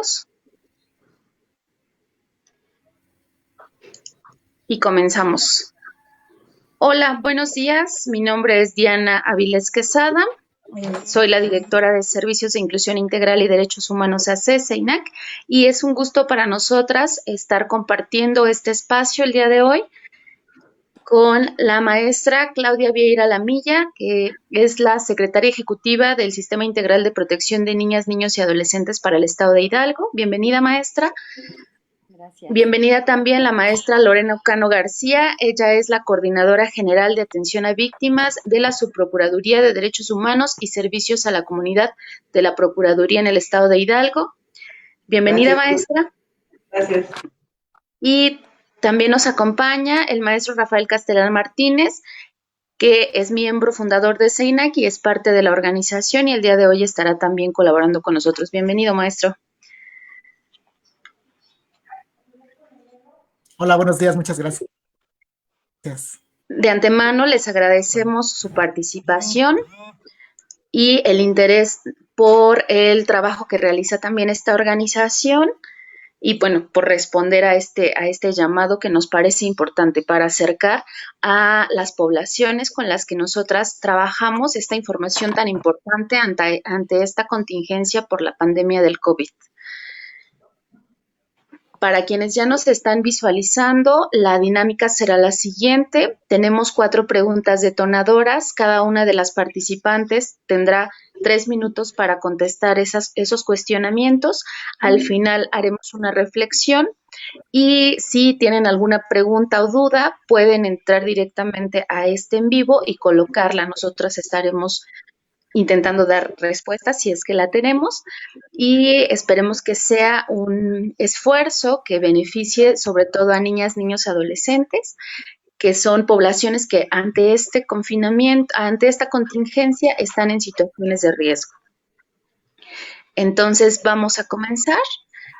minutos y comenzamos. Hola, buenos días. Mi nombre es Diana Avilés Quesada. Soy la directora de Servicios de Inclusión Integral y Derechos Humanos AC, CEINAC, y es un gusto para nosotras estar compartiendo este espacio el día de hoy con la maestra Claudia Vieira Lamilla, que es la secretaria ejecutiva del Sistema Integral de Protección de Niñas, Niños y Adolescentes para el Estado de Hidalgo. Bienvenida, maestra. Gracias. Bienvenida también la maestra Lorena Ocano García. Ella es la coordinadora general de atención a víctimas de la Subprocuraduría de Derechos Humanos y Servicios a la Comunidad de la Procuraduría en el Estado de Hidalgo. Bienvenida, maestra. Gracias. Y también nos acompaña el maestro Rafael Castellán Martínez, que es miembro fundador de CEINAC y es parte de la organización, y el día de hoy estará también colaborando con nosotros. Bienvenido, maestro. Hola, buenos días, muchas gracias. De antemano les agradecemos su participación y el interés por el trabajo que realiza también esta organización y, bueno, por responder a este llamado que nos parece importante para acercar a las poblaciones con las que nosotras trabajamos esta información tan importante ante esta contingencia por la pandemia del COVID. Para quienes ya nos están visualizando, la dinámica será la siguiente. Tenemos 4 preguntas detonadoras. Cada una de las participantes tendrá 3 minutos para contestar esos cuestionamientos. Al final haremos una reflexión y si tienen alguna pregunta o duda, pueden entrar directamente a este en vivo y colocarla. Nosotras estaremos intentando dar respuestas si es que la tenemos y esperemos que sea un esfuerzo que beneficie sobre todo a niñas, niños y adolescentes, que son poblaciones que ante este confinamiento, ante esta contingencia, están en situaciones de riesgo. Entonces vamos a comenzar.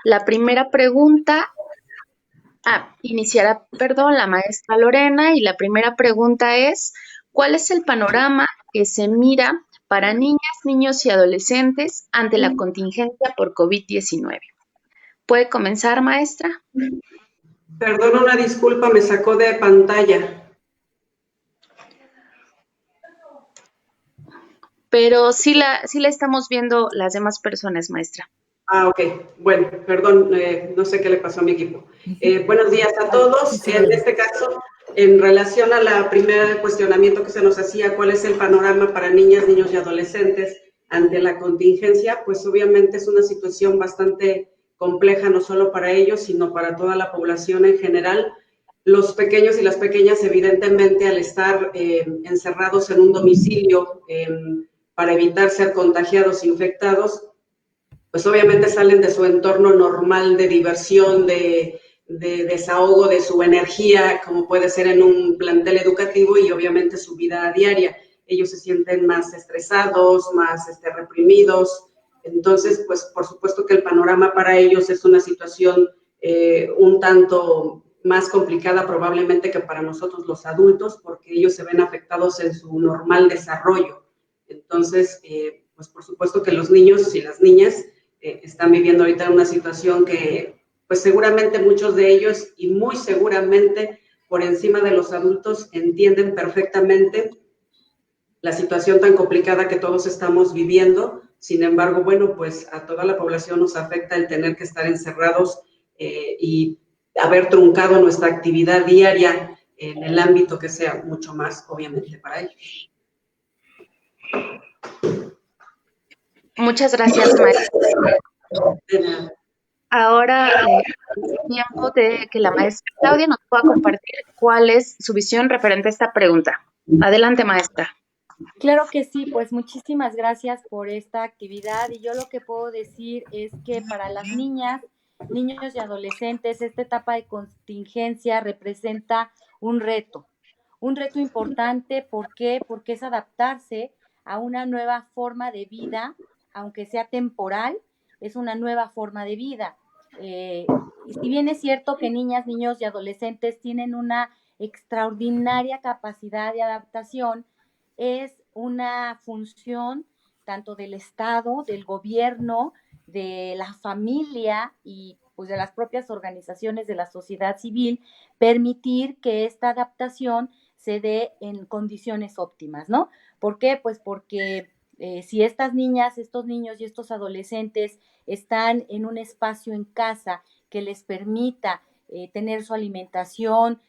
La primera pregunta, iniciará la maestra Lorena, y la primera pregunta es, ¿cuál es el panorama que se mira para niñas, niños y adolescentes ante la contingencia por COVID-19? ¿Puede comenzar, maestra? Perdón, una disculpa, me sacó de pantalla. Pero sí la estamos viendo las demás personas, maestra. Ok. Bueno, perdón, no sé qué le pasó a mi equipo. Buenos días a todos. En este caso, en relación a la primera cuestionamiento que se nos hacía, ¿cuál es el panorama para niñas, niños y adolescentes ante la contingencia? Pues obviamente es una situación bastante compleja, no solo para ellos, sino para toda la población en general. Los pequeños y las pequeñas, evidentemente, al estar encerrados en un domicilio para evitar ser contagiados e infectados, pues obviamente salen de su entorno normal de diversión, de desahogo de su energía, como puede ser en un plantel educativo, y obviamente su vida diaria. Ellos se sienten más estresados, más reprimidos. Entonces, pues por supuesto que el panorama para ellos es una situación un tanto más complicada probablemente que para nosotros los adultos, porque ellos se ven afectados en su normal desarrollo. Entonces, pues por supuesto que los niños y las niñas están viviendo ahorita una situación que, pues seguramente muchos de ellos y muy seguramente por encima de los adultos entienden perfectamente la situación tan complicada que todos estamos viviendo. Sin embargo, bueno, pues a toda la población nos afecta el tener que estar encerrados y haber truncado nuestra actividad diaria en el ámbito que sea mucho más, obviamente, para ellos. Muchas gracias, maestra. Ahora es tiempo de que la maestra Claudia nos pueda compartir cuál es su visión referente a esta pregunta. Adelante, maestra. Claro que sí, pues muchísimas gracias por esta actividad, y yo lo que puedo decir es que para las niñas, niños y adolescentes esta etapa de contingencia representa un reto importante. ¿Por qué? Porque es adaptarse a una nueva forma de vida, aunque sea temporal, es una nueva forma de vida. Si bien es cierto que niñas, niños y adolescentes tienen una extraordinaria capacidad de adaptación, es una función tanto del Estado, del gobierno, de la familia y pues de las propias organizaciones de la sociedad civil, permitir que esta adaptación se dé en condiciones óptimas, ¿no? ¿Por qué? Pues porque si estas niñas, estos niños y estos adolescentes están en un espacio en casa que les permita tener su alimentación,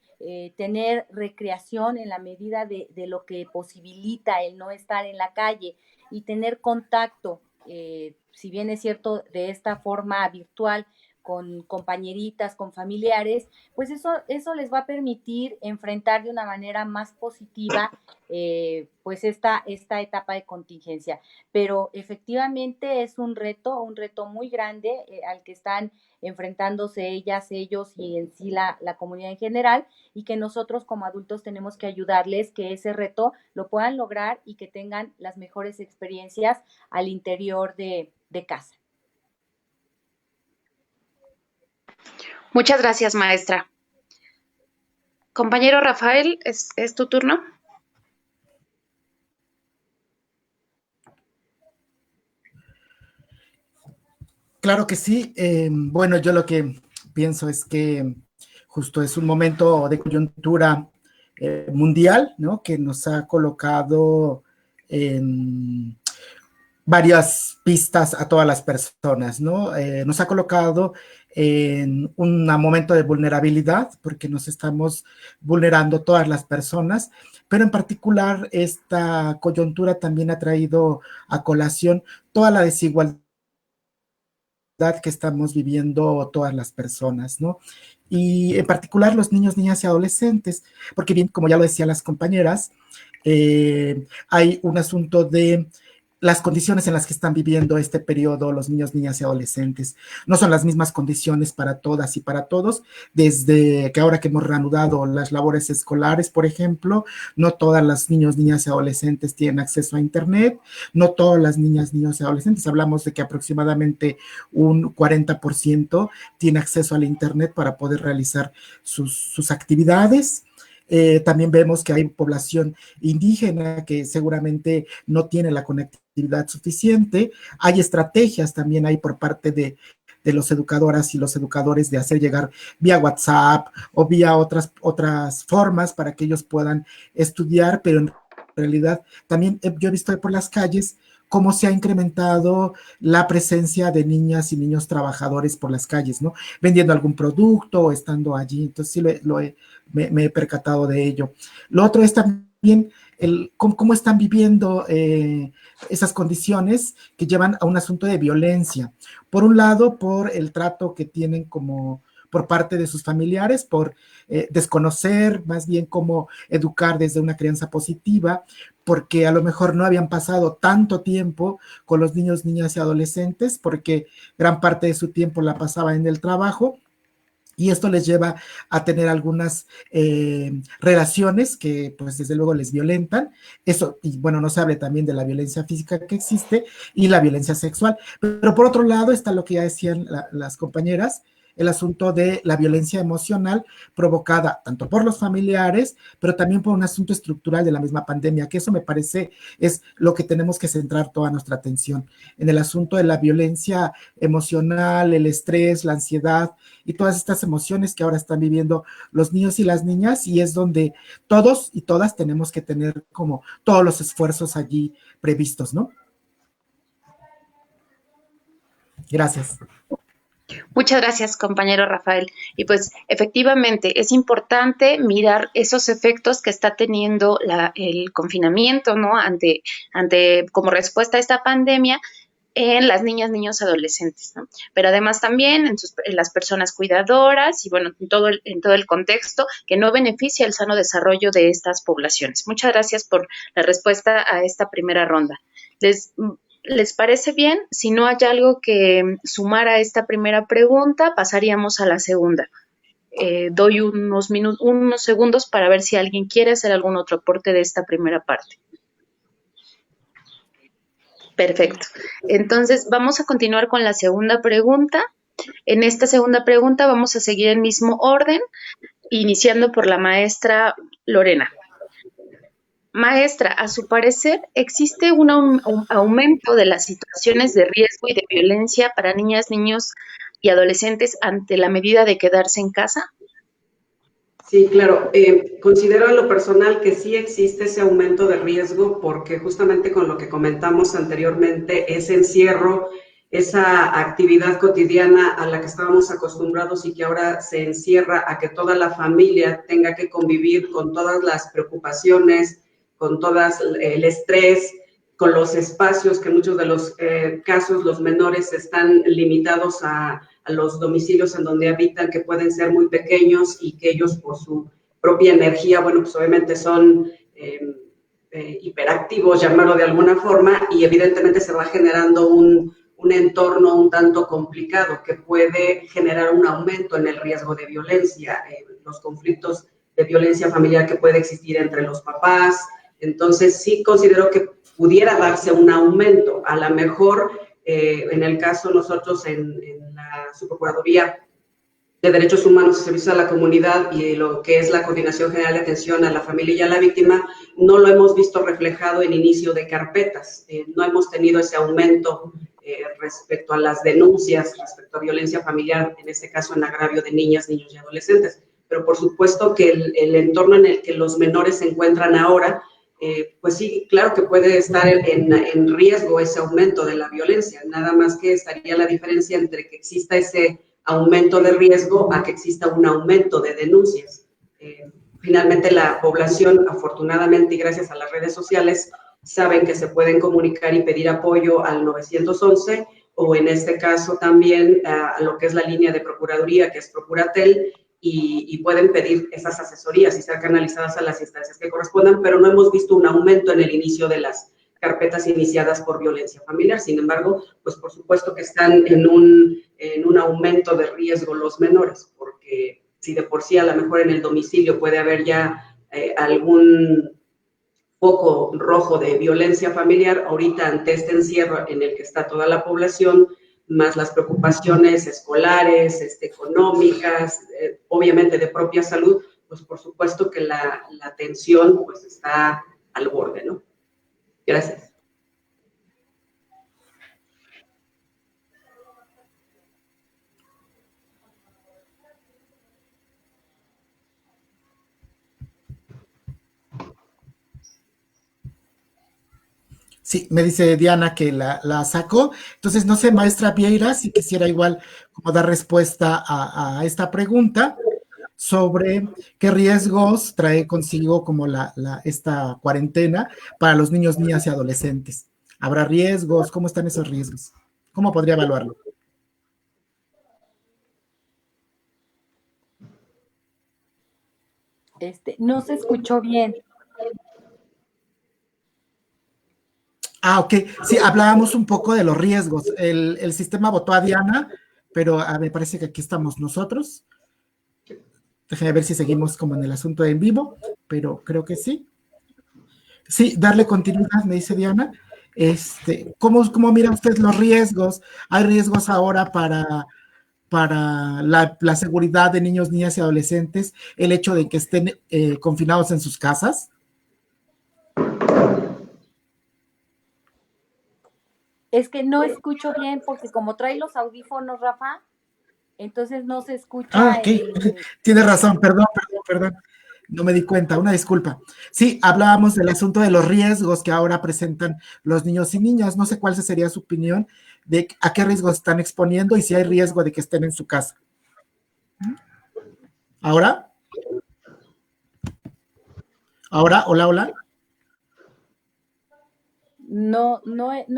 tener recreación en la medida de lo que posibilita el no estar en la calle y tener contacto, si bien es cierto, de esta forma virtual, con compañeritas, con familiares, pues eso les va a permitir enfrentar de una manera más positiva pues esta etapa de contingencia. Pero efectivamente es un reto muy grande al que están enfrentándose ellas, ellos y en sí la comunidad en general, y que nosotros como adultos tenemos que ayudarles que ese reto lo puedan lograr y que tengan las mejores experiencias al interior de casa. Muchas gracias, maestra. Compañero Rafael, ¿es tu turno? Claro que sí. Bueno, yo lo que pienso es que justo es un momento de coyuntura mundial, ¿no? Que nos ha colocado en varias pistas a todas las personas, ¿no? Nos ha colocado en un momento de vulnerabilidad porque nos estamos vulnerando todas las personas, pero en particular esta coyuntura también ha traído a colación toda la desigualdad que estamos viviendo todas las personas, ¿no? Y en particular los niños, niñas y adolescentes, porque bien, como ya lo decían las compañeras, hay un asunto de las condiciones en las que están viviendo este periodo los niños, niñas y adolescentes. No son las mismas condiciones para todas y para todos, desde que ahora que hemos reanudado las labores escolares, por ejemplo, no todas las niños, niñas y adolescentes tienen acceso a Internet, no todas las niñas, niños y adolescentes, hablamos de que aproximadamente un 40% tiene acceso al Internet para poder realizar sus actividades. También vemos que hay población indígena que seguramente no tiene la conectividad suficiente. Hay estrategias también ahí por parte de los educadoras y los educadores de hacer llegar vía WhatsApp o vía otras formas para que ellos puedan estudiar, pero en realidad también yo he visto por las calles cómo se ha incrementado la presencia de niñas y niños trabajadores por las calles, ¿no? Vendiendo algún producto o estando allí. Entonces sí me he percatado de ello. Lo otro es también cómo están viviendo esas condiciones que llevan a un asunto de violencia. Por un lado, por el trato que tienen como por parte de sus familiares, por desconocer más bien cómo educar desde una crianza positiva, porque a lo mejor no habían pasado tanto tiempo con los niños, niñas y adolescentes, porque gran parte de su tiempo la pasaba en el trabajo, y esto les lleva a tener algunas relaciones que pues desde luego les violentan. Eso, y bueno, no se hable también de la violencia física que existe y la violencia sexual. Pero por otro lado está lo que ya decían las compañeras, el asunto de la violencia emocional provocada tanto por los familiares, pero también por un asunto estructural de la misma pandemia, que eso me parece es lo que tenemos que centrar toda nuestra atención, en el asunto de la violencia emocional, el estrés, la ansiedad y todas estas emociones que ahora están viviendo los niños y las niñas, y es donde todos y todas tenemos que tener como todos los esfuerzos allí previstos, ¿no? Gracias. Muchas gracias, compañero Rafael. Y pues efectivamente es importante mirar esos efectos que está teniendo el confinamiento, ¿no? Ante como respuesta a esta pandemia en las niñas, niños, adolescentes, ¿no? Pero además también en las personas cuidadoras y bueno, en todo el contexto que no beneficia el sano desarrollo de estas poblaciones. Muchas gracias por la respuesta a esta primera ronda. ¿Les parece bien? Si no hay algo que sumar a esta primera pregunta, pasaríamos a la segunda. Doy unos segundos para ver si alguien quiere hacer algún otro aporte de esta primera parte. Perfecto. Entonces, vamos a continuar con la segunda pregunta. En esta segunda pregunta vamos a seguir el mismo orden, iniciando por la maestra Lorena. Maestra, a su parecer, ¿existe un aumento de las situaciones de riesgo y de violencia para niñas, niños y adolescentes ante la medida de quedarse en casa? Sí, claro. Considero en lo personal que sí existe ese aumento de riesgo porque justamente con lo que comentamos anteriormente, ese encierro, esa actividad cotidiana a la que estábamos acostumbrados y que ahora se encierra a que toda la familia tenga que convivir con todas las preocupaciones, con todas el estrés, con los espacios que en muchos de los casos los menores están limitados a los domicilios en donde habitan, que pueden ser muy pequeños y que ellos por su propia energía, bueno, pues obviamente son hiperactivos, llamarlo de alguna forma, y evidentemente se va generando un entorno un tanto complicado que puede generar un aumento en el riesgo de violencia, los conflictos de violencia familiar que puede existir entre los papás. Entonces sí considero que pudiera darse un aumento, a lo mejor en el caso nosotros en la Subprocuraduría de Derechos Humanos y Servicios a la Comunidad y lo que es la Coordinación General de Atención a la Familia y a la Víctima, no lo hemos visto reflejado en inicio de carpetas. No hemos tenido ese aumento respecto a las denuncias, respecto a violencia familiar, en este caso en agravio de niñas, niños y adolescentes. Pero por supuesto que el entorno en el que los menores se encuentran ahora, pues sí, claro que puede estar en riesgo ese aumento de la violencia, nada más que estaría la diferencia entre que exista ese aumento de riesgo a que exista un aumento de denuncias. Finalmente, la población, afortunadamente y gracias a las redes sociales, saben que se pueden comunicar y pedir apoyo al 911 o en este caso también a lo que es la línea de Procuraduría, que es Procuratel, y pueden pedir esas asesorías y ser canalizadas a las instancias que correspondan, pero no hemos visto un aumento en el inicio de las carpetas iniciadas por violencia familiar. Sin embargo, pues por supuesto que están en un aumento de riesgo los menores, porque si de por sí a lo mejor en el domicilio puede haber ya algún foco rojo de violencia familiar, ahorita ante este encierro en el que está toda la población, más las preocupaciones escolares, económicas, obviamente de propia salud, pues por supuesto que la tensión pues está al borde, ¿no? Gracias. Sí, me dice Diana que la sacó. Entonces, no sé, maestra Vieira, si quisiera igual como dar respuesta a esta pregunta sobre qué riesgos trae consigo como esta cuarentena para los niños, niñas y adolescentes. ¿Habrá riesgos? ¿Cómo están esos riesgos? ¿Cómo podría evaluarlo? No se escuchó bien. Ah, ok. Sí, hablábamos un poco de los riesgos. El sistema votó a Diana, pero me parece que aquí estamos nosotros. Déjenme ver si seguimos como en el asunto en vivo, pero creo que sí. Sí, darle continuidad, me dice Diana. ¿Cómo mira usted los riesgos? ¿Hay riesgos ahora para la seguridad de niños, niñas y adolescentes? El hecho de que estén confinados en sus casas. Es que no escucho bien porque como trae los audífonos, Rafa, entonces no se escucha Ok. Tiene razón, perdón. No me di cuenta, una disculpa. Sí, hablábamos del asunto de los riesgos que ahora presentan los niños y niñas. No sé cuál sería su opinión de a qué riesgos están exponiendo y si hay riesgo de que estén en su casa. ¿Ahora? Hola. No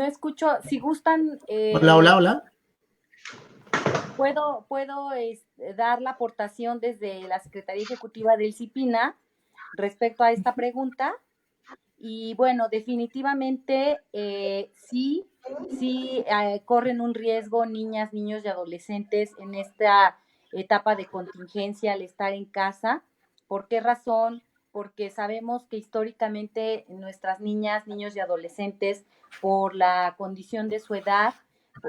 escucho. Si gustan, Hola. puedo dar la aportación desde la Secretaría Ejecutiva del CIPINA respecto a esta pregunta. Y bueno, definitivamente sí corren un riesgo niñas, niños y adolescentes en esta etapa de contingencia al estar en casa. ¿Por qué razón? Porque sabemos que históricamente nuestras niñas, niños y adolescentes, por la condición de su edad,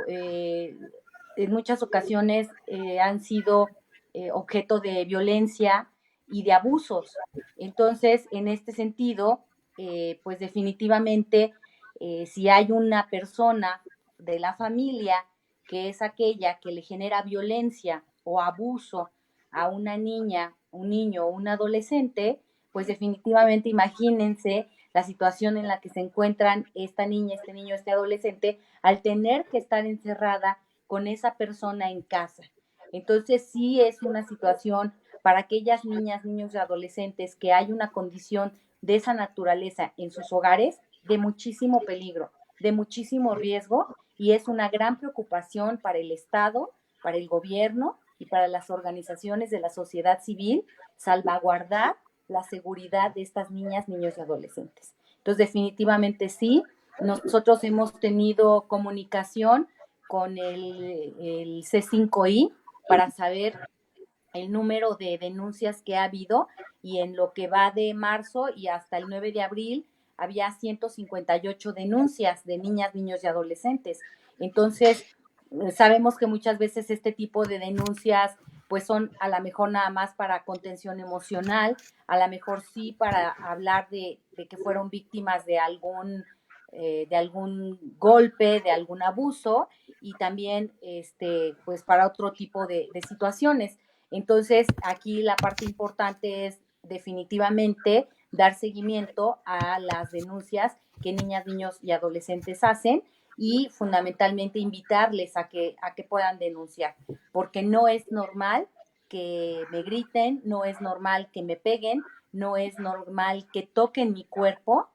en muchas ocasiones han sido objeto de violencia y de abusos. Entonces, en este sentido, pues definitivamente si hay una persona de la familia que es aquella que le genera violencia o abuso a una niña, un niño o un adolescente, pues definitivamente imagínense la situación en la que se encuentran esta niña, este niño, este adolescente, al tener que estar encerrada con esa persona en casa. Entonces sí es una situación para aquellas niñas, niños y adolescentes que hay una condición de esa naturaleza en sus hogares de muchísimo peligro, de muchísimo riesgo, y es una gran preocupación para el Estado, para el gobierno y para las organizaciones de la sociedad civil salvaguardar la seguridad de estas niñas, niños y adolescentes. Entonces, definitivamente sí, nosotros hemos tenido comunicación con el C5I para saber el número de denuncias que ha habido, y en lo que va de marzo y hasta el 9 de abril había 158 denuncias de niñas, niños y adolescentes. Entonces, sabemos que muchas veces este tipo de denuncias pues son a lo mejor nada más para contención emocional, a lo mejor sí para hablar de que fueron víctimas de algún golpe, de algún abuso, y también pues para otro tipo de situaciones. Entonces, aquí la parte importante es definitivamente dar seguimiento a las denuncias que niñas, niños y adolescentes hacen, y fundamentalmente invitarles a que puedan denunciar, porque no es normal que me griten, no es normal que me peguen, no es normal que toquen mi cuerpo,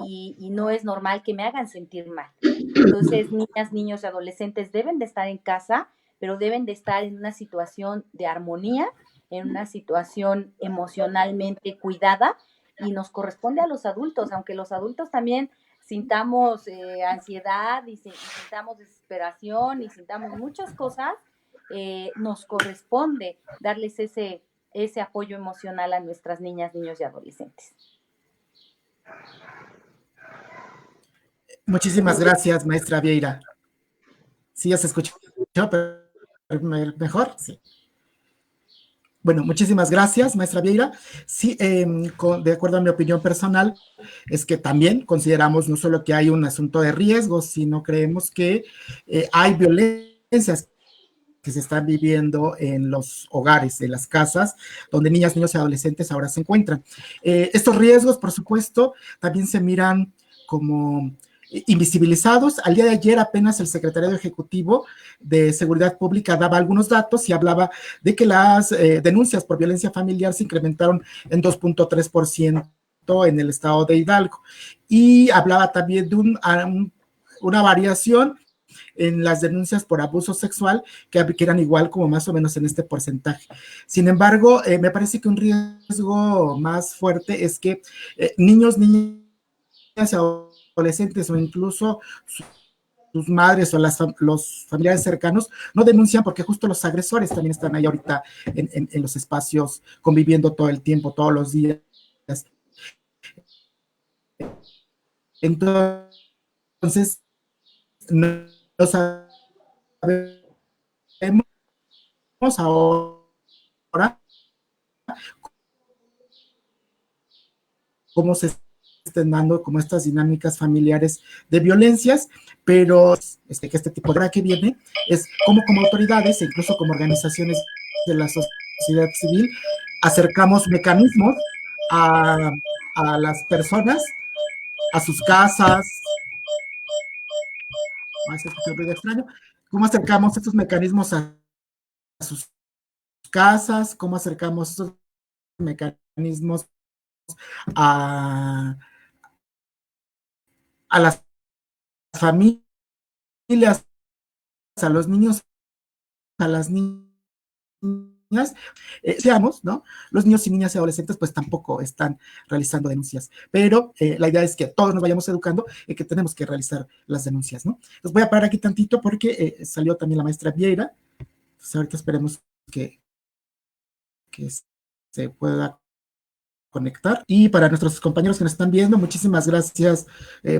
y no es normal que me hagan sentir mal. Entonces, niñas, niños y adolescentes deben de estar en casa, pero deben de estar en una situación de armonía, en una situación emocionalmente cuidada, y nos corresponde a los adultos, aunque los adultos también sintamos ansiedad y sintamos desesperación y sintamos muchas cosas, nos corresponde darles ese apoyo emocional a nuestras niñas, niños y adolescentes. Muchísimas gracias, maestra Vieira. ¿Sí ya se escuchó? Pero mejor, sí. Bueno, muchísimas gracias, maestra Vieira. Sí, de acuerdo a mi opinión personal, es que también consideramos no solo que hay un asunto de riesgo, sino creemos que hay violencias que se están viviendo en los hogares, en las casas, donde niñas, niños y adolescentes ahora se encuentran. Estos riesgos, por supuesto, también se miran como invisibilizados. Al día de ayer apenas el secretario ejecutivo de Seguridad Pública daba algunos datos y hablaba de que las denuncias por violencia familiar se incrementaron en 2.3% en el estado de Hidalgo, y hablaba también de una variación en las denuncias por abuso sexual, que eran igual como más o menos en este porcentaje. Sin embargo, me parece que un riesgo más fuerte es que niños, niñas y adolescentes, o incluso sus madres o los familiares cercanos no denuncian, porque justo los agresores también están ahí ahorita en los espacios conviviendo todo el tiempo, todos los días. Entonces, no sabemos ahora cómo se estén dando como estas dinámicas familiares de violencias, pero que este tipo de que viene es como autoridades e incluso como organizaciones de la sociedad civil acercamos mecanismos a las personas, a sus casas. Se escucha un ruido extraño. ¿Cómo acercamos estos mecanismos a sus casas? ¿Cómo acercamos estos mecanismos a las familias, a los niños, a las niñas? Seamos, ¿no? Los niños y niñas y adolescentes pues tampoco están realizando denuncias, pero la idea es que todos nos vayamos educando y que tenemos que realizar las denuncias, ¿no? Entonces voy a parar aquí tantito porque salió también la maestra Vieira. Entonces ahorita esperemos que se pueda conectar. Y para nuestros compañeros que nos están viendo, muchísimas gracias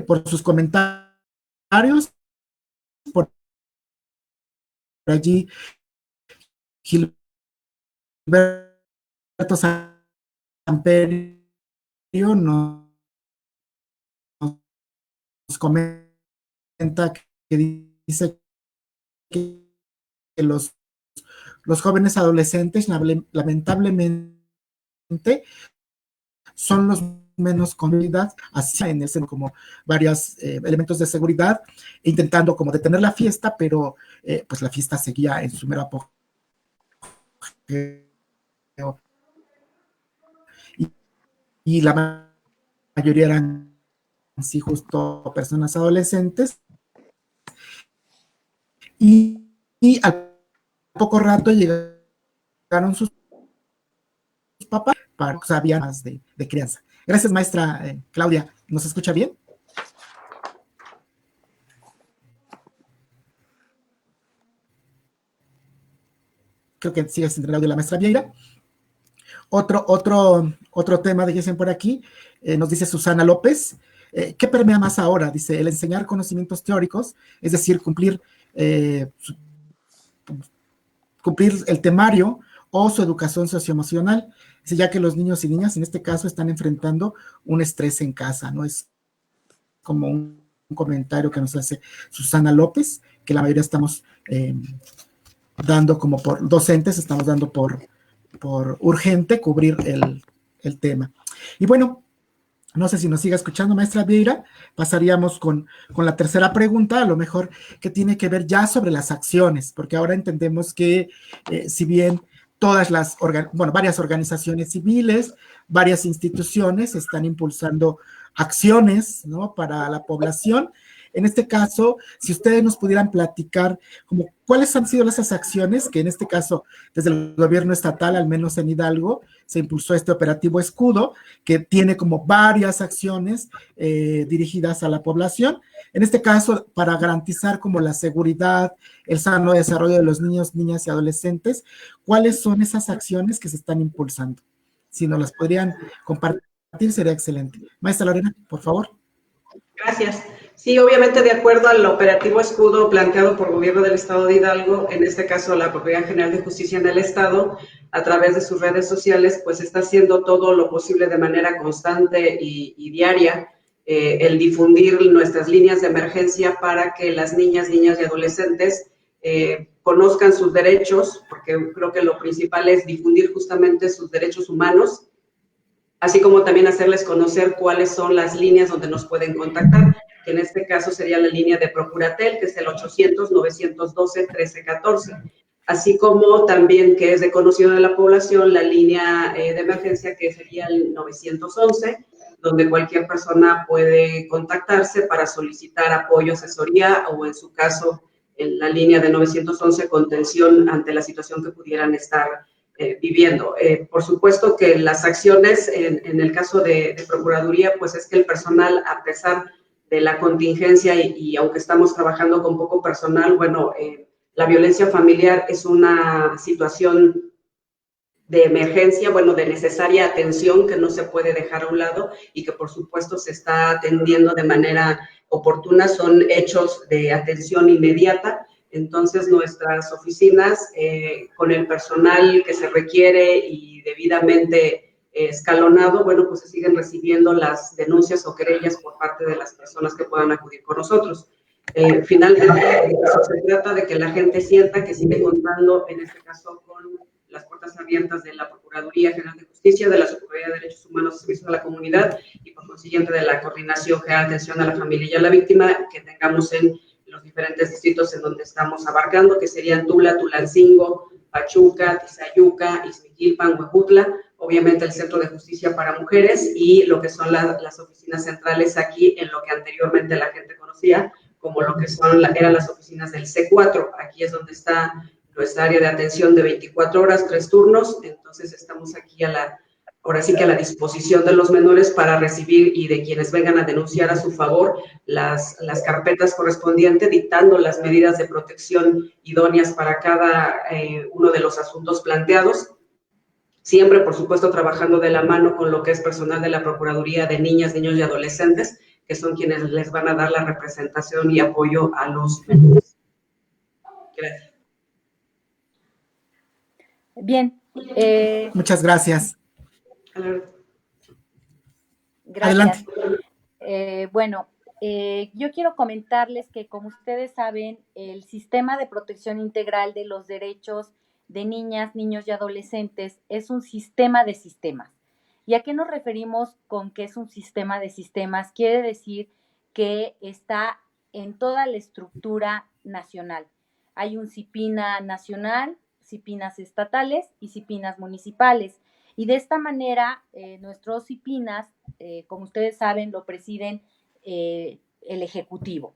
por sus comentarios. Por allí, Gilberto Samperio nos comenta que dice que los jóvenes adolescentes lamentablemente son los menos con seguridad, así en ese como varios elementos de seguridad, intentando como detener la fiesta, pero pues la fiesta seguía en su mero apogeo. Y la mayoría eran sí justo personas adolescentes, y al poco rato llegaron sus papás para que sabían más de crianza. Gracias, maestra Claudia. ¿Nos escucha bien? Creo que sigue sin el audio la maestra Vieira. Otro tema de dicen por aquí, nos dice Susana López, ¿qué permea más ahora? Dice, el enseñar conocimientos teóricos, es decir, cumplir el temario o su educación socioemocional, ya que los niños y niñas en este caso están enfrentando un estrés en casa, ¿no? Es como un comentario que nos hace Susana López, que la mayoría estamos dando como por docentes, estamos dando por urgente cubrir el tema. Y bueno, no sé si nos sigue escuchando, maestra Vieira, pasaríamos con la tercera pregunta, a lo mejor que tiene que ver ya sobre las acciones, porque ahora entendemos que si bien todas varias organizaciones civiles, varias instituciones están impulsando acciones, ¿no?, para la población. En este caso, si ustedes nos pudieran platicar como cuáles han sido esas acciones que en este caso desde el gobierno estatal, al menos en Hidalgo, se impulsó este operativo Escudo, que tiene como varias acciones dirigidas a la población. En este caso, para garantizar como la seguridad, el sano desarrollo de los niños, niñas y adolescentes, ¿cuáles son esas acciones que se están impulsando? Si nos las podrían compartir, sería excelente. Maestra Lorena, por favor. Gracias. Sí, obviamente de acuerdo al operativo Escudo planteado por el gobierno del estado de Hidalgo, en este caso la Procuraduría General de Justicia en el estado, a través de sus redes sociales, pues está haciendo todo lo posible de manera constante y diaria, el difundir nuestras líneas de emergencia para que las niñas y adolescentes conozcan sus derechos, porque creo que lo principal es difundir justamente sus derechos humanos, así como también hacerles conocer cuáles son las líneas donde nos pueden contactar, que en este caso sería la línea de Procuratel, que es el 800-912-1314, así como también, que es de conocido de la población, la línea de emergencia, que sería el 911, donde cualquier persona puede contactarse para solicitar apoyo, asesoría, o en su caso, en la línea de 911, contención ante la situación que pudieran estar viviendo. Por supuesto que las acciones en el caso de Procuraduría, pues es que el personal, a pesar de la contingencia y aunque estamos trabajando con poco personal, bueno, la violencia familiar es una situación de emergencia, bueno, de necesaria atención que no se puede dejar a un lado y que por supuesto se está atendiendo de manera oportuna, son hechos de atención inmediata. Entonces, nuestras oficinas, con el personal que se requiere y debidamente escalonado, bueno, pues se siguen recibiendo las denuncias o querellas por parte de las personas que puedan acudir con nosotros. Finalmente, se trata de que la gente sienta que sigue contando, en este caso, con las puertas abiertas de la Procuraduría General de Justicia, de la Secretaría de Derechos Humanos y Servicios a la Comunidad y, por consiguiente, de la Coordinación General de Atención a la Familia y a la Víctima que tengamos en los diferentes distritos en donde estamos abarcando, que serían Tula, Tulancingo, Pachuca, Tizayuca, Izmiquilpan, Huejutla, obviamente el Centro de Justicia para Mujeres y lo que son las oficinas centrales aquí en lo que anteriormente la gente conocía como lo que eran las oficinas del C4. Aquí es donde está nuestra área de atención de 24 horas, 3 turnos, entonces estamos aquí ahora sí que a la disposición de los menores para recibir y de quienes vengan a denunciar a su favor las carpetas correspondientes, dictando las medidas de protección idóneas para cada uno de los asuntos planteados. Siempre, por supuesto, trabajando de la mano con lo que es personal de la Procuraduría de Niñas, Niños y Adolescentes, que son quienes les van a dar la representación y apoyo a los menores. Gracias. Bien. Muchas gracias. Gracias. Adelante. Bueno, yo quiero comentarles que, como ustedes saben, el sistema de protección integral de los derechos de niñas, niños y adolescentes es un sistema de sistemas. ¿Y a qué nos referimos con que es un sistema de sistemas? Quiere decir que está en toda la estructura nacional. Hay un CIPINA nacional, CIPINAs estatales y CIPINAs municipales. Y de esta manera, nuestros CIPINAs, como ustedes saben, lo presiden el Ejecutivo.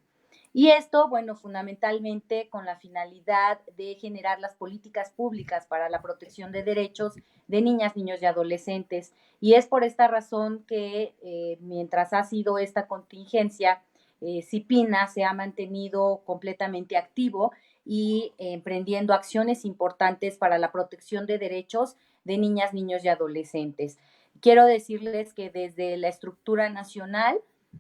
Y esto, bueno, fundamentalmente con la finalidad de generar las políticas públicas para la protección de derechos de niñas, niños y adolescentes. Y es por esta razón que mientras ha sido esta contingencia, CIPINA se ha mantenido completamente activo y emprendiendo acciones importantes para la protección de derechos de niñas, niños y adolescentes. Quiero decirles que desde la estructura nacional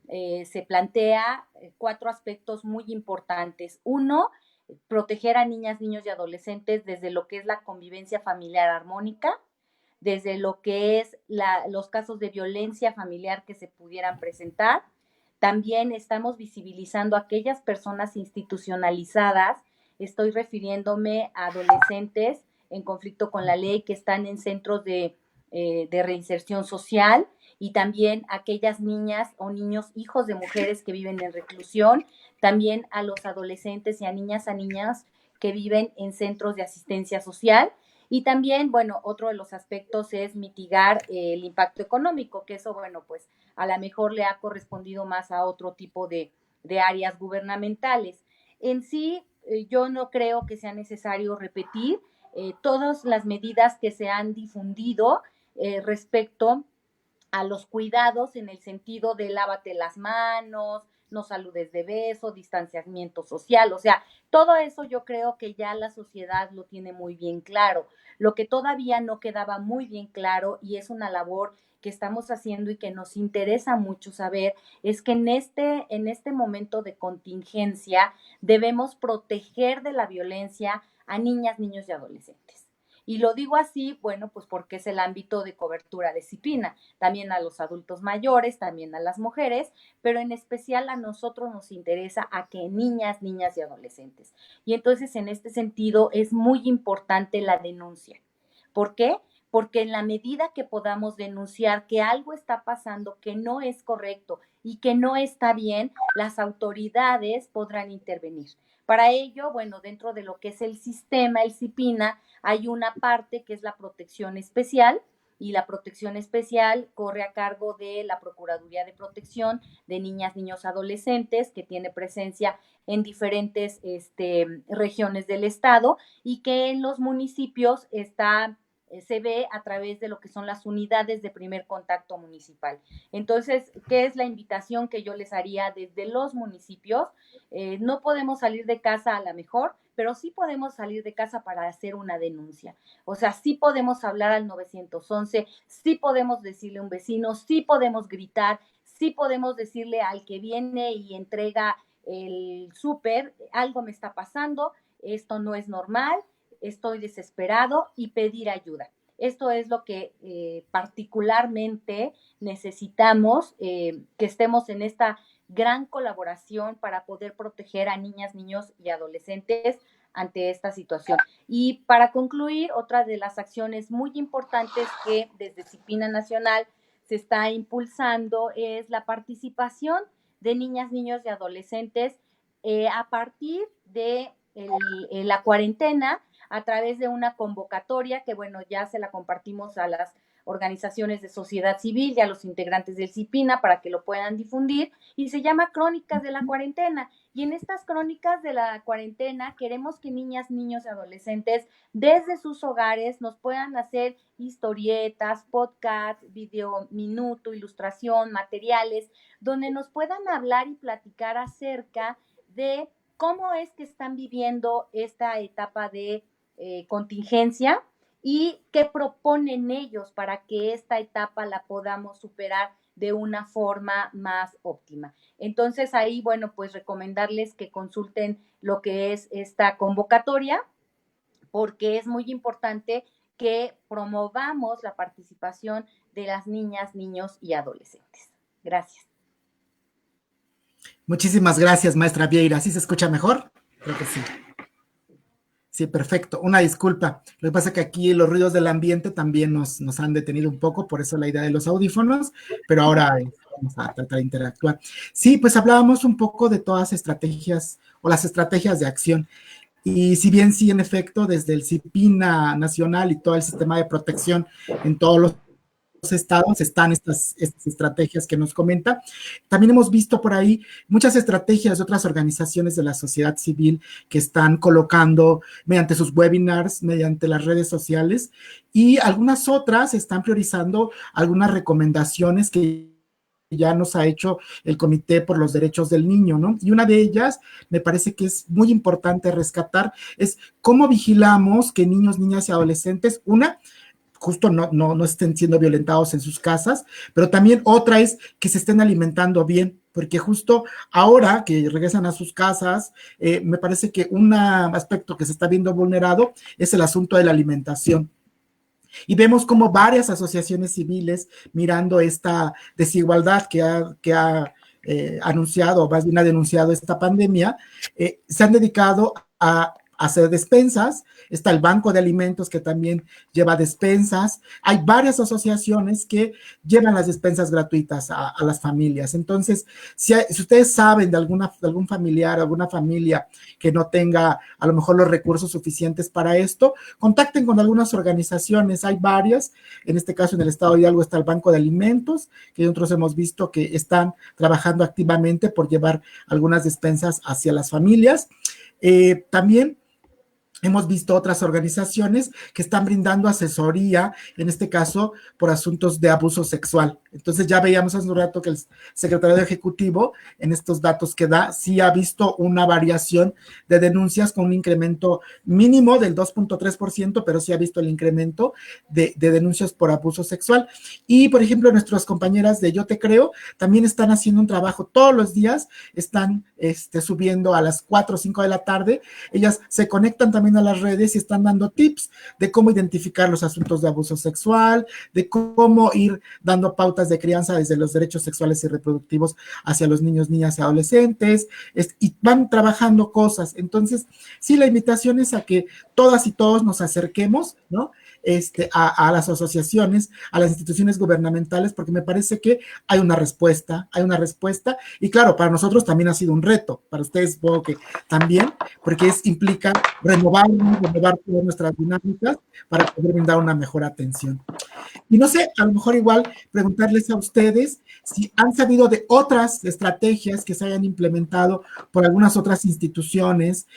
se plantea 4 aspectos muy importantes. Uno, proteger a niñas, niños y adolescentes desde lo que es la convivencia familiar armónica, desde lo que es los casos de violencia familiar que se pudieran presentar. También estamos visibilizando a aquellas personas institucionalizadas, estoy refiriéndome a adolescentes en conflicto con la ley que están en centros de reinserción social, y también aquellas niñas o niños, hijos de mujeres que viven en reclusión, también a los adolescentes y a niñas que viven en centros de asistencia social. Y también, bueno, otro de los aspectos es mitigar el impacto económico, que eso, bueno, pues a lo mejor le ha correspondido más a otro tipo de áreas gubernamentales. En sí, yo no creo que sea necesario repetir todas las medidas que se han difundido respecto a los cuidados en el sentido de lávate las manos, no saludes de beso, distanciamiento social, o sea, todo eso yo creo que ya la sociedad lo tiene muy bien claro. Lo que todavía no quedaba muy bien claro, y es una labor que estamos haciendo y que nos interesa mucho saber, es que en este momento de contingencia debemos proteger de la violencia a niñas, niños y adolescentes. Y lo digo así, bueno, pues porque es el ámbito de cobertura de CIPINA, también a los adultos mayores, también a las mujeres, pero en especial a nosotros nos interesa a que niñas, niñas y adolescentes. Y entonces en este sentido es muy importante la denuncia. ¿Por qué? Porque en la medida que podamos denunciar que algo está pasando que no es correcto y que no está bien, las autoridades podrán intervenir. Para ello, bueno, dentro de lo que es el sistema, el CIPINA, hay una parte que es la protección especial, y la protección especial corre a cargo de la Procuraduría de Protección de Niñas, Niños, Adolescentes, que tiene presencia en diferentes regiones del estado, y que en los municipios se ve a través de lo que son las unidades de primer contacto municipal. Entonces, ¿qué es la invitación que yo les haría desde los municipios? No podemos salir de casa a lo mejor, pero sí podemos salir de casa para hacer una denuncia. O sea, sí podemos hablar al 911, sí podemos decirle a un vecino, sí podemos gritar, sí podemos decirle al que viene y entrega el súper, algo me está pasando, esto no es normal, estoy desesperado, y pedir ayuda. Esto es lo que particularmente necesitamos, que estemos en esta gran colaboración para poder proteger a niñas, niños y adolescentes ante esta situación. Y para concluir, otra de las acciones muy importantes que desde CIPINA Nacional se está impulsando es la participación de niñas, niños y adolescentes a partir de la cuarentena, a través de una convocatoria que, bueno, ya se la compartimos a las organizaciones de sociedad civil y a los integrantes del CIPINA para que lo puedan difundir, y se llama Crónicas de la Cuarentena. Y en estas crónicas de la cuarentena queremos que niñas, niños y adolescentes desde sus hogares nos puedan hacer historietas, podcasts, video minuto, ilustración, materiales, donde nos puedan hablar y platicar acerca de cómo es que están viviendo esta etapa de contingencia, y qué proponen ellos para que esta etapa la podamos superar de una forma más óptima. Entonces ahí, bueno, pues recomendarles que consulten lo que es esta convocatoria, porque es muy importante que promovamos la participación de las niñas, niños y adolescentes. Gracias. Muchísimas gracias, maestra Vieira. ¿Sí se escucha mejor? Creo que sí. Sí, perfecto. Una disculpa. Lo que pasa es que aquí los ruidos del ambiente también nos han detenido un poco, por eso la idea de los audífonos, pero ahora vamos a tratar de interactuar. Sí, pues hablábamos un poco de todas estrategias o las estrategias de acción. Y si bien sí, en efecto, desde el CIPINA nacional y todo el sistema de protección en todos los estados están estas estrategias que nos comenta. También hemos visto por ahí muchas estrategias de otras organizaciones de la sociedad civil que están colocando mediante sus webinars, mediante las redes sociales, y algunas otras están priorizando algunas recomendaciones que ya nos ha hecho el Comité por los Derechos del Niño, ¿no? Y una de ellas, me parece que es muy importante rescatar, es cómo vigilamos que niños, niñas y adolescentes, justo no estén siendo violentados en sus casas, pero también otra es que se estén alimentando bien, porque justo ahora que regresan a sus casas, me parece que un aspecto que se está viendo vulnerado es el asunto de la alimentación. Y vemos como varias asociaciones civiles, mirando esta desigualdad que ha anunciado, o más bien ha denunciado esta pandemia, se han dedicado a hacer despensas. Está el Banco de Alimentos que también lleva despensas. Hay varias asociaciones que llevan las despensas gratuitas a las familias. Entonces, si ustedes saben de algún familiar, alguna familia que no tenga a lo mejor los recursos suficientes para esto, contacten con algunas organizaciones. Hay varias. En este caso, en el estado de Hidalgo está el Banco de Alimentos, que nosotros hemos visto que están trabajando activamente por llevar algunas despensas hacia las familias. También hemos visto otras organizaciones que están brindando asesoría, en este caso, por asuntos de abuso sexual. Entonces, ya veíamos hace un rato que el secretario ejecutivo, en estos datos que da, sí ha visto una variación de denuncias con un incremento mínimo del 2.3%, pero sí ha visto el incremento de denuncias por abuso sexual. Y, por ejemplo, nuestras compañeras de Yo Te Creo también están haciendo un trabajo todos los días, están subiendo a las 4 o 5 de la tarde. Ellas se conectan también a las redes y están dando tips de cómo identificar los asuntos de abuso sexual, de cómo ir dando pautas de crianza desde los derechos sexuales y reproductivos hacia los niños, niñas y adolescentes, y van trabajando cosas. Entonces, sí, la invitación es a que todas y todos nos acerquemos, ¿no? A las asociaciones, a las instituciones gubernamentales, porque me parece que hay una respuesta, y claro, para nosotros también ha sido un reto, para ustedes supongo que también, porque implica renovar todas nuestras dinámicas para poder brindar una mejor atención. Y no sé, a lo mejor igual preguntarles a ustedes si han sabido de otras estrategias que se hayan implementado por algunas otras instituciones,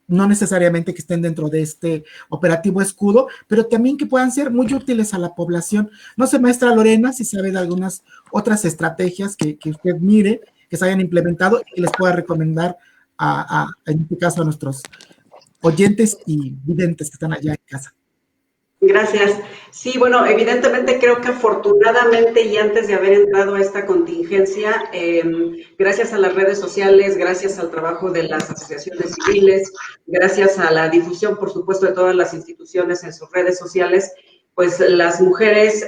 no necesariamente que estén dentro de este operativo escudo, pero también que puedan ser muy útiles a la población. No sé, maestra Lorena, si sabe de algunas otras estrategias que usted mire, que se hayan implementado y que les pueda recomendar en este caso a nuestros oyentes y videntes que están allá en casa. Gracias. Sí, bueno, evidentemente creo que afortunadamente y antes de haber entrado a esta contingencia, gracias a las redes sociales, gracias al trabajo de las asociaciones civiles, gracias a la difusión, por supuesto, de todas las instituciones en sus redes sociales, pues las mujeres,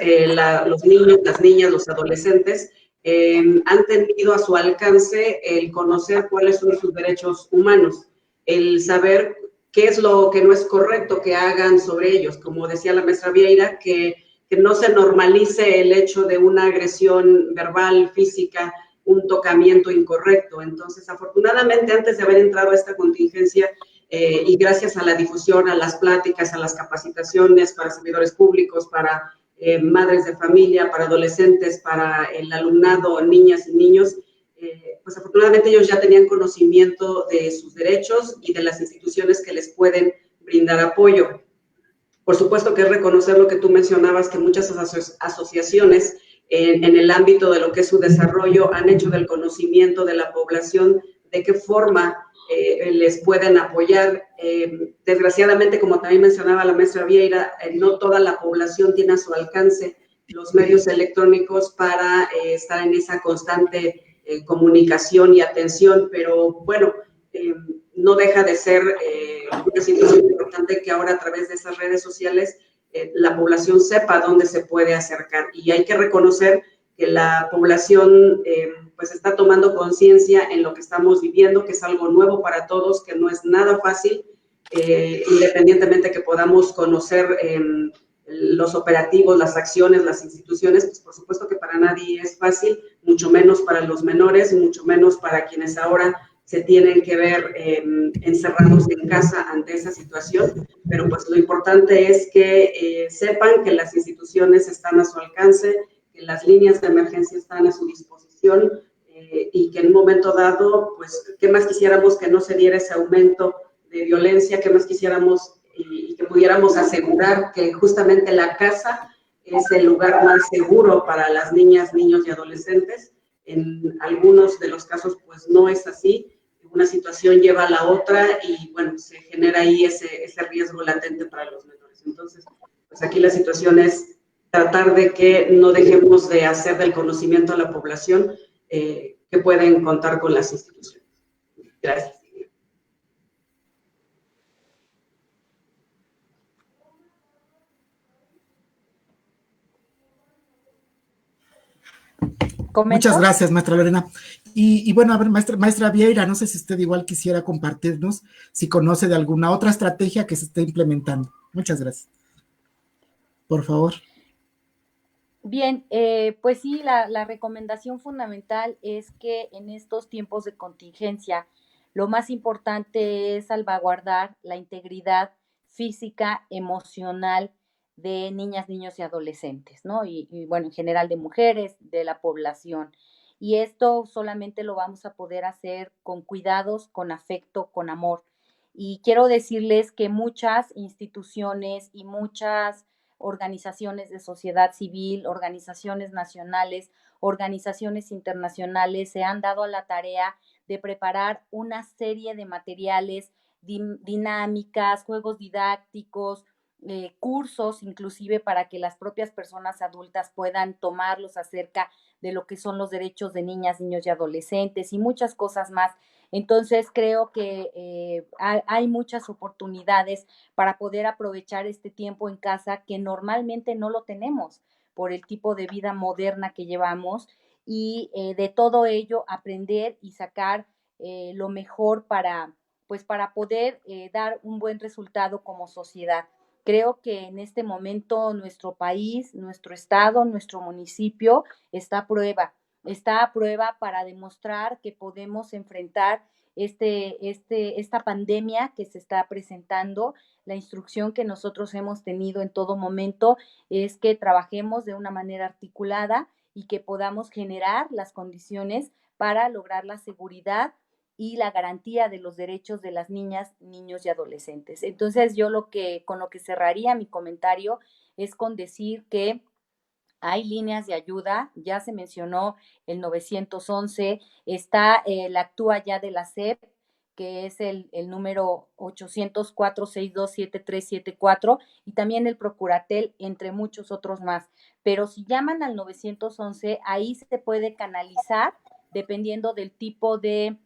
los niños, las niñas, los adolescentes han tenido a su alcance el conocer cuáles son sus derechos humanos, el saber qué es lo que no es correcto que hagan sobre ellos. Como decía la maestra Vieira, que no se normalice el hecho de una agresión verbal, física, un tocamiento incorrecto. Entonces, afortunadamente, antes de haber entrado a esta contingencia, y gracias a la difusión, a las pláticas, a las capacitaciones para servidores públicos, para madres de familia, para adolescentes, para el alumnado, niñas y niños, pues afortunadamente ellos ya tenían conocimiento de sus derechos y de las instituciones que les pueden brindar apoyo. Por supuesto que es reconocer lo que tú mencionabas, que muchas asociaciones en el ámbito de lo que es su desarrollo han hecho del conocimiento de la población de qué forma les pueden apoyar. Desgraciadamente, como también mencionaba la maestra Vieira, no toda la población tiene a su alcance los medios electrónicos para estar en esa constante comunicación y atención, pero bueno, no deja de ser una situación importante que ahora a través de esas redes sociales la población sepa dónde se puede acercar, y hay que reconocer que la población pues está tomando conciencia en lo que estamos viviendo, que es algo nuevo para todos, que no es nada fácil, independientemente que podamos conocer los operativos, las acciones, las instituciones, pues por supuesto que para nadie es fácil, mucho menos para los menores, mucho menos para quienes ahora se tienen que ver encerrados en casa ante esa situación, pero pues lo importante es que sepan que las instituciones están a su alcance, que las líneas de emergencia están a su disposición y que en un momento dado, pues, ¿qué más quisiéramos que no se diera ese aumento de violencia? ¿Qué más quisiéramos y que pudiéramos asegurar que justamente la casa es el lugar más seguro para las niñas, niños y adolescentes? En algunos de los casos, pues, no es así. Una situación lleva a la otra y, bueno, se genera ahí ese riesgo latente para los menores. Entonces, pues aquí la situación es tratar de que no dejemos de hacer del conocimiento a la población que pueden contar con las instituciones. Gracias. ¿Comento? Muchas gracias, maestra Lorena. Y bueno, a ver, maestra Vieira, no sé si usted igual quisiera compartirnos si conoce de alguna otra estrategia que se esté implementando. Muchas gracias. Por favor. Bien, pues sí, la recomendación fundamental es que en estos tiempos de contingencia, lo más importante es salvaguardar la integridad física, emocional de niñas, niños y adolescentes, ¿no? Y bueno, en general de mujeres, de la población. Y esto solamente lo vamos a poder hacer con cuidados, con afecto, con amor. Y quiero decirles que muchas instituciones y muchas organizaciones de sociedad civil, organizaciones nacionales, organizaciones internacionales se han dado a la tarea de preparar una serie de materiales, dinámicas, juegos didácticos, cursos inclusive para que las propias personas adultas puedan tomarlos acerca de lo que son los derechos de niñas, niños y adolescentes y muchas cosas más. Entonces creo que hay muchas oportunidades para poder aprovechar este tiempo en casa que normalmente no lo tenemos por el tipo de vida moderna que llevamos y de todo ello aprender y sacar lo mejor pues para poder dar un buen resultado como sociedad. Creo que en este momento nuestro país, nuestro estado, nuestro municipio está a prueba para demostrar que podemos enfrentar esta pandemia que se está presentando. La instrucción que nosotros hemos tenido en todo momento es que trabajemos de una manera articulada y que podamos generar las condiciones para lograr la seguridad y la garantía de los derechos de las niñas, niños y adolescentes. Entonces, yo con lo que cerraría mi comentario es con decir que hay líneas de ayuda, ya se mencionó el 911, está la actúa ya de la SEP, que es el número 800-462-7374, y también el Procuratel, entre muchos otros más. Pero si llaman al 911, ahí se puede canalizar, dependiendo del tipo de,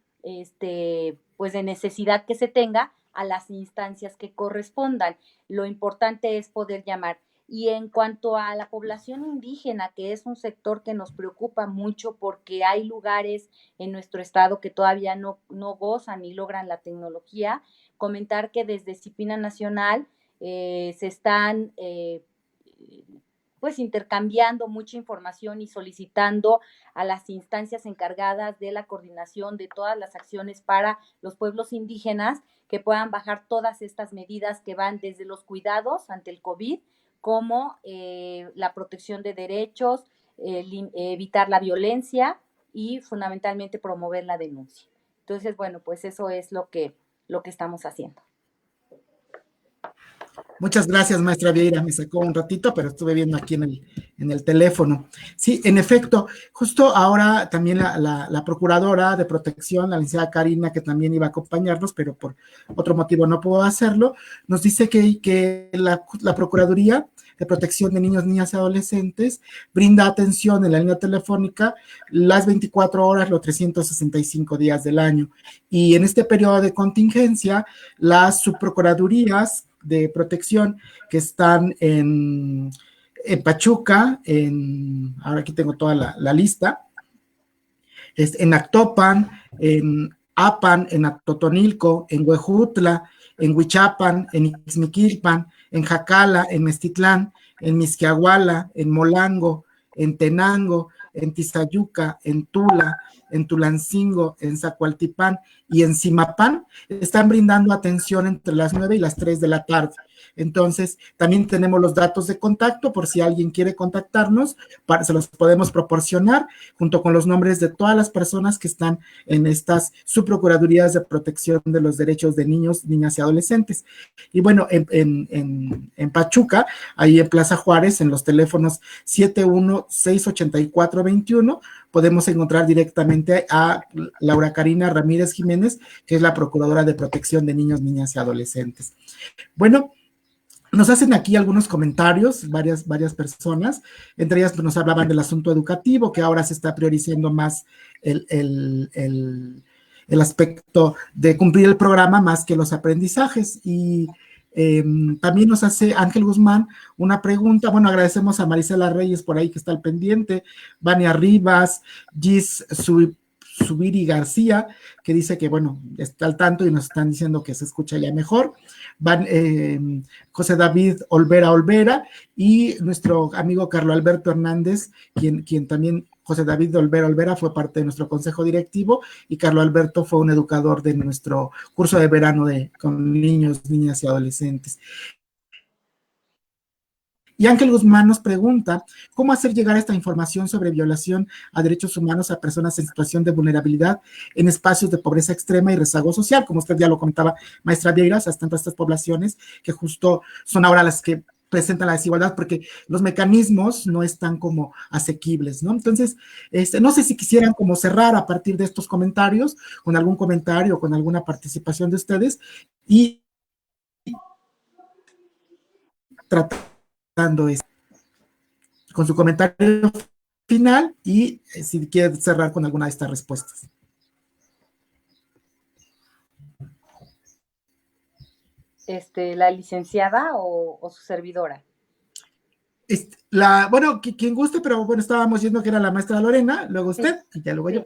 pues de necesidad que se tenga, a las instancias que correspondan. Lo importante es poder llamar. Y en cuanto a la población indígena, que es un sector que nos preocupa mucho porque hay lugares en nuestro estado que todavía no gozan ni logran la tecnología, comentar que desde Cipina Nacional se están pues intercambiando mucha información y solicitando a las instancias encargadas de la coordinación de todas las acciones para los pueblos indígenas que puedan bajar todas estas medidas que van desde los cuidados ante el COVID, como la protección de derechos, evitar la violencia y fundamentalmente promover la denuncia. Entonces, bueno, pues eso es lo que estamos haciendo. Muchas gracias, maestra Vieira. Me sacó un ratito, pero estuve viendo aquí en el teléfono. Sí, en efecto, justo ahora también la procuradora de protección, la licenciada Karina, que también iba a acompañarnos, pero por otro motivo no pudo hacerlo, nos dice que la Procuraduría de Protección de Niños, Niñas y Adolescentes brinda atención en la línea telefónica las 24 horas, los 365 días del año. Y en este periodo de contingencia, las subprocuradurías de protección que están en Pachuca, ahora aquí tengo toda la lista, en Actopan, en Apan, en Atotonilco, en Huejutla, en Huichapan, en Ixmiquilpan, en Jacala, en Mestitlán, en Mixquiahuala, en Molango, en Tenango, en Tizayuca, en Tula, en Tulancingo, en Zacualtipán y en Zimapán, están brindando atención entre las 9 y las 3 de la tarde. Entonces, también tenemos los datos de contacto por si alguien quiere contactarnos, se los podemos proporcionar junto con los nombres de todas las personas que están en estas subprocuradurías de protección de los derechos de niños, niñas y adolescentes. Y bueno, en Pachuca, ahí en Plaza Juárez, en los teléfonos 71-684-21, podemos encontrar directamente a Laura Karina Ramírez Jiménez, que es la Procuradora de Protección de Niños, Niñas y Adolescentes. Bueno, nos hacen aquí algunos comentarios, varias personas, entre ellas pues, nos hablaban del asunto educativo, que ahora se está priorizando más el aspecto de cumplir el programa más que los aprendizajes. Y también nos hace Ángel Guzmán una pregunta. Bueno, agradecemos a Marisela Reyes por ahí que está al pendiente, Vania Rivas, Gis Subiri García, que dice que, bueno, está al tanto y nos están diciendo que se escucha ya mejor. José David Olvera y nuestro amigo Carlos Alberto Hernández, quien también, José David Olvera fue parte de nuestro consejo directivo y Carlos Alberto fue un educador de nuestro curso de verano con niños, niñas y adolescentes. Y Ángel Guzmán nos pregunta, ¿cómo hacer llegar esta información sobre violación a derechos humanos a personas en situación de vulnerabilidad en espacios de pobreza extrema y rezago social? Como usted ya lo comentaba, maestra Vieiras, hasta entre estas poblaciones que justo son ahora las que presentan la desigualdad porque los mecanismos no están como asequibles, ¿no? Entonces, no sé si quisieran como cerrar a partir de estos comentarios, con algún comentario, con alguna participación de ustedes y tratando esto con su comentario final y si quiere cerrar con alguna de estas respuestas. ¿La licenciada o su servidora? Bueno, quien guste, pero bueno, estábamos viendo que era la maestra Lorena, luego usted y ya luego yo.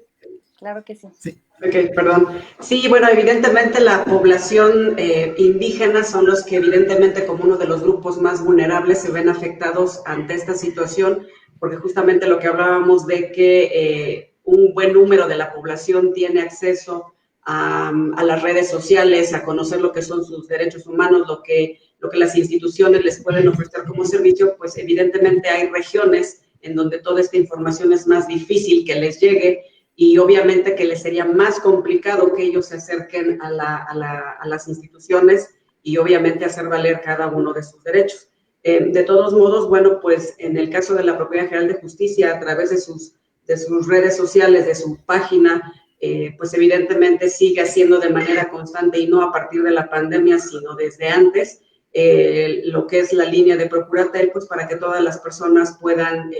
Claro que sí. Ok, perdón. Sí, bueno, evidentemente la población indígena son los que evidentemente como uno de los grupos más vulnerables se ven afectados ante esta situación, porque justamente lo que hablábamos de que un buen número de la población tiene acceso a las redes sociales, a conocer lo que son sus derechos humanos, lo que las instituciones les pueden ofrecer como servicio, pues evidentemente hay regiones en donde toda esta información es más difícil que les llegue y obviamente que les sería más complicado que ellos se acerquen a las instituciones y obviamente hacer valer cada uno de sus derechos. De todos modos, bueno, pues en el caso de la Procuraduría General de Justicia, a través de sus redes sociales, de su página, pues evidentemente sigue haciendo de manera constante y no a partir de la pandemia, sino desde antes, lo que es la línea de Procuratel, pues para que todas las personas puedan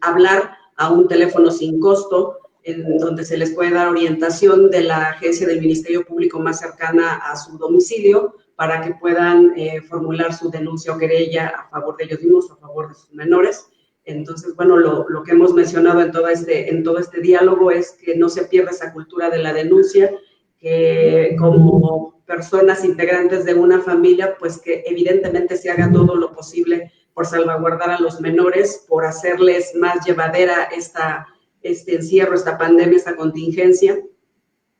hablar a un teléfono sin costo, en donde se les puede dar orientación de la agencia del Ministerio Público más cercana a su domicilio para que puedan formular su denuncia o querella a favor de ellos mismos o a favor de sus menores. Entonces, bueno, lo que hemos mencionado en todo este diálogo es que no se pierda esa cultura de la denuncia, que como personas integrantes de una familia, pues que evidentemente se haga todo lo posible por salvaguardar a los menores, por hacerles más llevadera este encierro, esta pandemia, esta contingencia.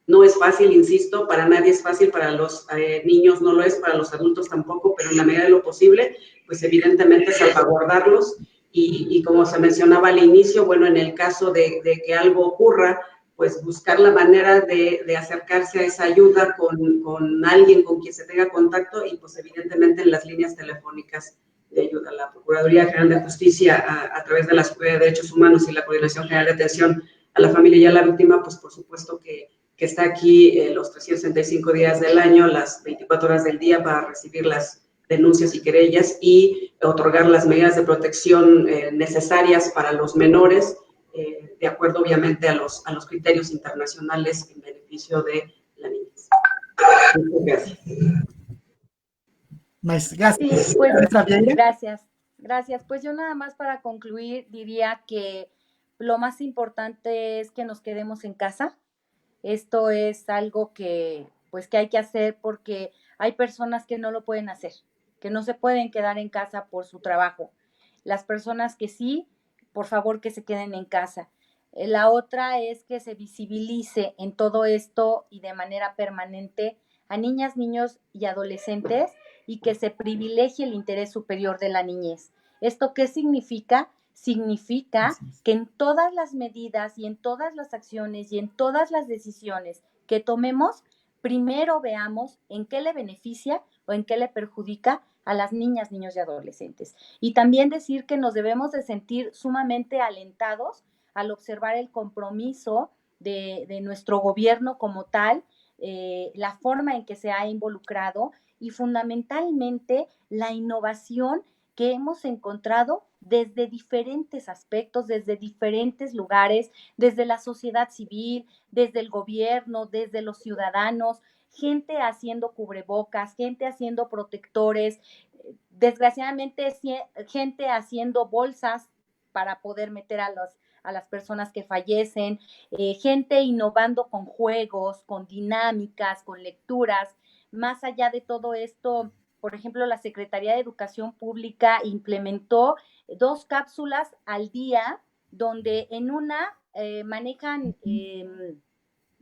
No es fácil, insisto, para nadie es fácil, para los niños no lo es, para los adultos tampoco, pero en la medida de lo posible, pues evidentemente salvaguardarlos y como se mencionaba al inicio, bueno, en el caso de que algo ocurra, pues buscar la manera de acercarse a esa ayuda con alguien con quien se tenga contacto y pues evidentemente en las líneas telefónicas de ayuda. La Procuraduría General de Justicia, a través de la Secretaría de Derechos Humanos y la Coordinación General de Atención a la Familia y a la Víctima, pues por supuesto que está aquí los 365 días del año, las 24 horas del día para recibir las denuncias y querellas y otorgar las medidas de protección necesarias para los menores, de acuerdo obviamente a los criterios internacionales en beneficio de la niñez. Muchas gracias. Sí, pues, gracias. Pues yo nada más para concluir diría que lo más importante es que nos quedemos en casa. Esto es algo que hay que hacer porque hay personas que no lo pueden hacer, que no se pueden quedar en casa por su trabajo. Las personas que sí, por favor que se queden en casa. La otra es que se visibilice en todo esto y de manera permanente a niñas, niños y adolescentes y que se privilegie el interés superior de la niñez. ¿Esto qué significa? Significa que en todas las medidas y en todas las acciones y en todas las decisiones que tomemos, primero veamos en qué le beneficia o en qué le perjudica a las niñas, niños y adolescentes. Y también decir que nos debemos de sentir sumamente alentados al observar el compromiso de nuestro gobierno como tal, la forma en que se ha involucrado y fundamentalmente la innovación que hemos encontrado desde diferentes aspectos, desde diferentes lugares, desde la sociedad civil, desde el gobierno, desde los ciudadanos, gente haciendo cubrebocas, gente haciendo protectores, desgraciadamente gente haciendo bolsas para poder meter a las personas que fallecen, gente innovando con juegos, con dinámicas, con lecturas. Más allá de todo esto, por ejemplo, la Secretaría de Educación Pública implementó 2 cápsulas al día, donde en una manejan,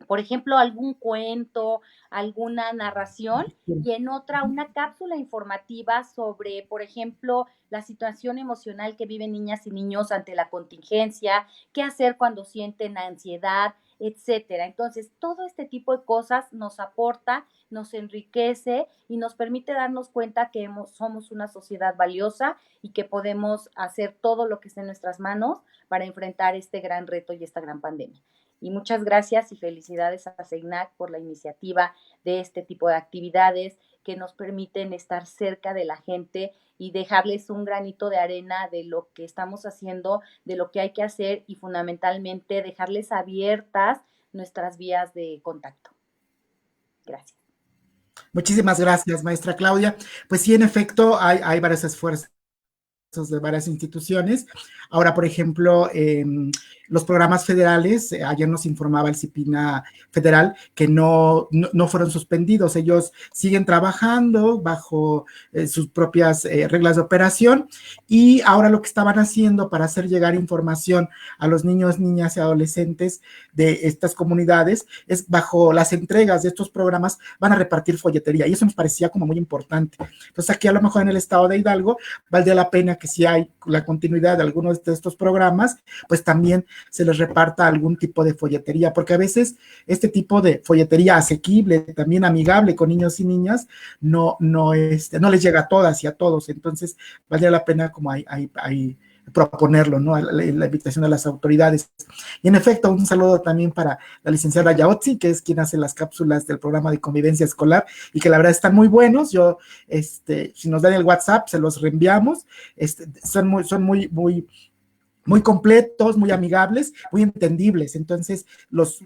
por ejemplo, algún cuento, alguna narración, y en otra una cápsula informativa sobre, por ejemplo, la situación emocional que viven niñas y niños ante la contingencia, qué hacer cuando sienten ansiedad, etcétera. Entonces, todo este tipo de cosas nos aporta, nos enriquece y nos permite darnos cuenta que somos una sociedad valiosa y que podemos hacer todo lo que esté en nuestras manos para enfrentar este gran reto y esta gran pandemia. Y muchas gracias y felicidades a CEINAC por la iniciativa de este tipo de actividades que nos permiten estar cerca de la gente y dejarles un granito de arena de lo que estamos haciendo, de lo que hay que hacer y fundamentalmente dejarles abiertas nuestras vías de contacto. Gracias. Muchísimas gracias, maestra Claudia. Pues sí, en efecto, hay varios esfuerzos de varias instituciones. Ahora, por ejemplo, los programas federales, ayer nos informaba el CIPINA federal que no fueron suspendidos, ellos siguen trabajando bajo sus propias reglas de operación y ahora lo que estaban haciendo para hacer llegar información a los niños, niñas y adolescentes de estas comunidades es bajo las entregas de estos programas van a repartir folletería y eso nos parecía como muy importante. Entonces aquí a lo mejor en el estado de Hidalgo valdría la pena que si hay la continuidad de algunos de estos programas, pues también se les reparta algún tipo de folletería, porque a veces este tipo de folletería asequible, también amigable con niños y niñas, no les llega a todas y a todos, entonces valdría la pena como hay proponerlo, ¿no? La invitación a las autoridades. Y en efecto, un saludo también para la licenciada Yaotzi, que es quien hace las cápsulas del programa de convivencia escolar y que la verdad están muy buenos. Yo, si nos dan el WhatsApp, se los reenviamos. Son muy completos, muy amigables, muy entendibles, entonces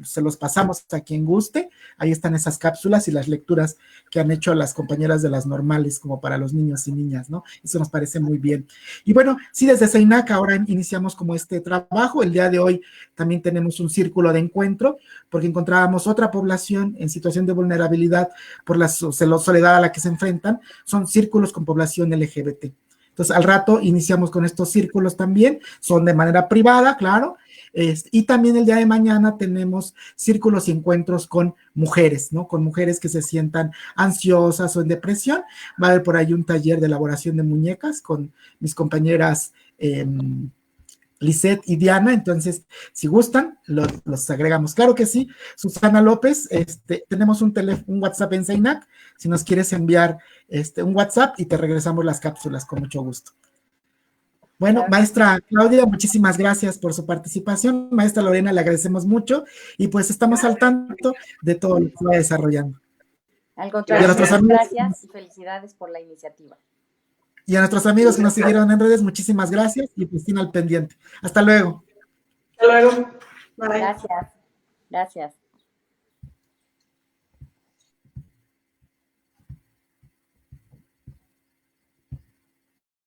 se los pasamos a quien guste, ahí están esas cápsulas y las lecturas que han hecho las compañeras de las normales como para los niños y niñas, ¿no? Eso nos parece muy bien. Y bueno, sí, desde CEINAC ahora iniciamos como este trabajo, el día de hoy también tenemos un círculo de encuentro, porque encontrábamos otra población en situación de vulnerabilidad por la soledad a la que se enfrentan, son círculos con población LGBT. Entonces, al rato iniciamos con estos círculos también, son de manera privada, claro, y también el día de mañana tenemos círculos y encuentros con mujeres, ¿no? Con mujeres que se sientan ansiosas o en depresión. Va a haber por ahí un taller de elaboración de muñecas con mis compañeras Lisette y Diana, entonces, si gustan, los agregamos. Claro que sí. Susana López, tenemos un WhatsApp en CEINAC, si nos quieres enviar un WhatsApp y te regresamos las cápsulas con mucho gusto. Bueno, claro. Maestra Claudia, muchísimas gracias por su participación. Maestra Lorena, le agradecemos mucho y pues estamos al tanto de todo lo que se va desarrollando. Al contrario, muchas gracias y felicidades por la iniciativa. Y a nuestros amigos que nos siguieron en redes, muchísimas gracias y pues al pendiente. Hasta luego. Hasta luego. Bye. Gracias.